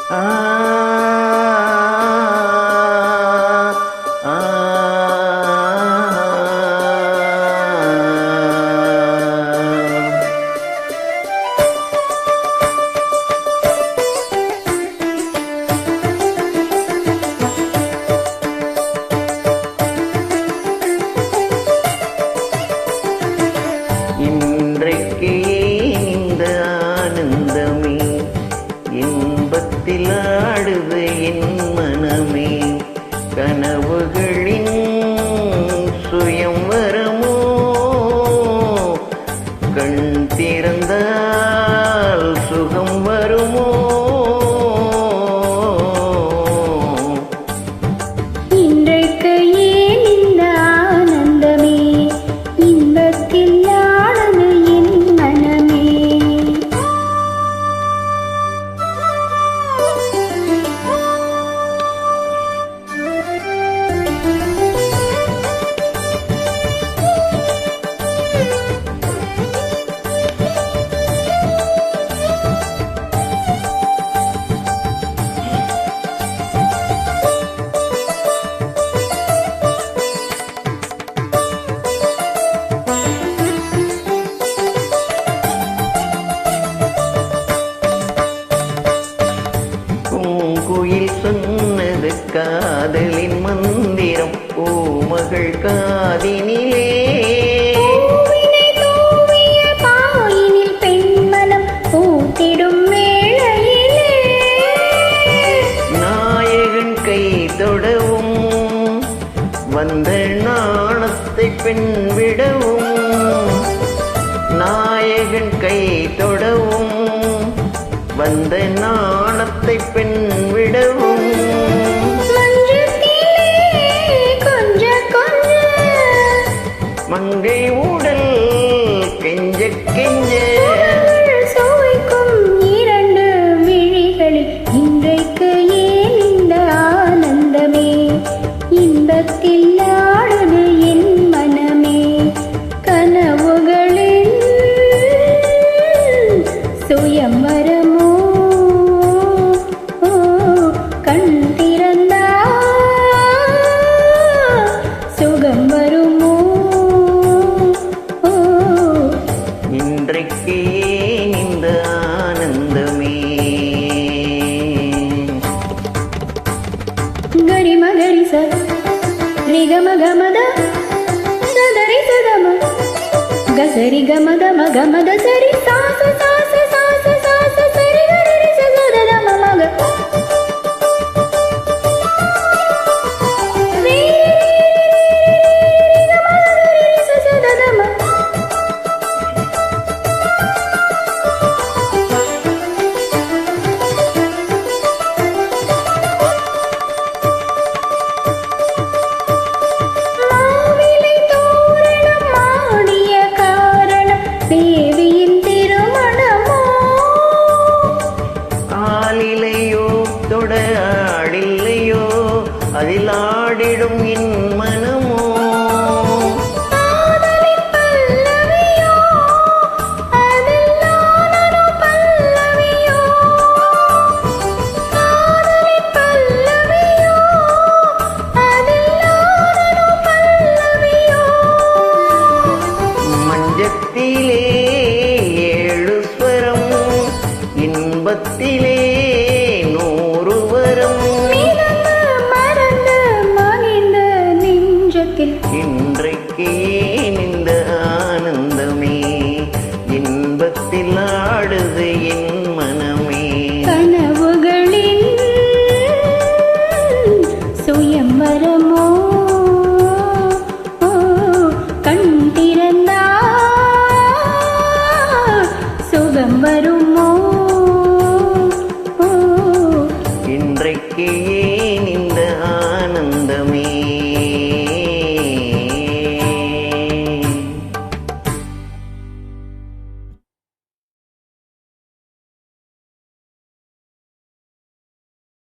ஆ ஆ இன்றைக்கு இந்த ஆனந்தமே இன்பத்தில் ஆடுது என் மனமே கனவுகளின் சுயம்வரமோ கண் திறந்தால் சுகம் வருமோ இன்றைக்கு ஏன் இந்த ஆனந்தமே இன்பத்தில் ஆடுது என் மனமே பூங்குயில் சொன்னது காதலின் மந்திரம் பூமகள் காதினிலே பூவினை தூவிய பாயினில் பெண்மனம் பூத்திடும் வேளையிலே நாயகன் கை தொடவும் வந்த நாணத்தை பெண் விடவும் நாயகன் கை தொடவும் வந்த நாணத்தை பெண் விடவும் மஞ்சத்திலே கொஞ்ச கொஞ்ச மங்கை உடல் கெஞ்ச கெஞ்ச சுவைக்கும் இரண்டு விழிகளில் இன்றைக்கு ஏன் இந்த ஆனந்தமே இன்பத்தில் ஆடுது என் மனமே கனவுகளின் சுயம்வரமோ கண் திறந்தா சுகம் வருமோ இன்றைக்கு ஏன் இந்த ஆனந்தமே ಗರಿ ಮಗರಿ ಸ ರಿ ಗ ಮ ಗ ಮದ ಸದರಿ ಸದಮ ಗಸರಿ ಗ ಮದ ಮ ಗ ಮದ ಸರಿ ಸಾಸ ಸಾಸ ಸಾಸ ಸಾಸ ಸರಿ ಗರಿ ರಿ ಸ ಸ ದ ದ ಮ ಮ ಗ ರೀ ರಿ ಗ ಮ ಗ ರಿ ರಿ ಸ ಸ ದ ದ ಮ மாவிலை தோரணம் ஆடிய காரணம் தேவியின் திருமணமோ ஆளிலையோ தொட ஆடில்லையோ அதில் ஆடிடும் என் மனமோ காதலின் பல்லவியோ அதில் நானொரு பல்லவியோ காதலின் பல்லவியோ அதில் நானொரு பல்லவியோ மஞ்சத்திலே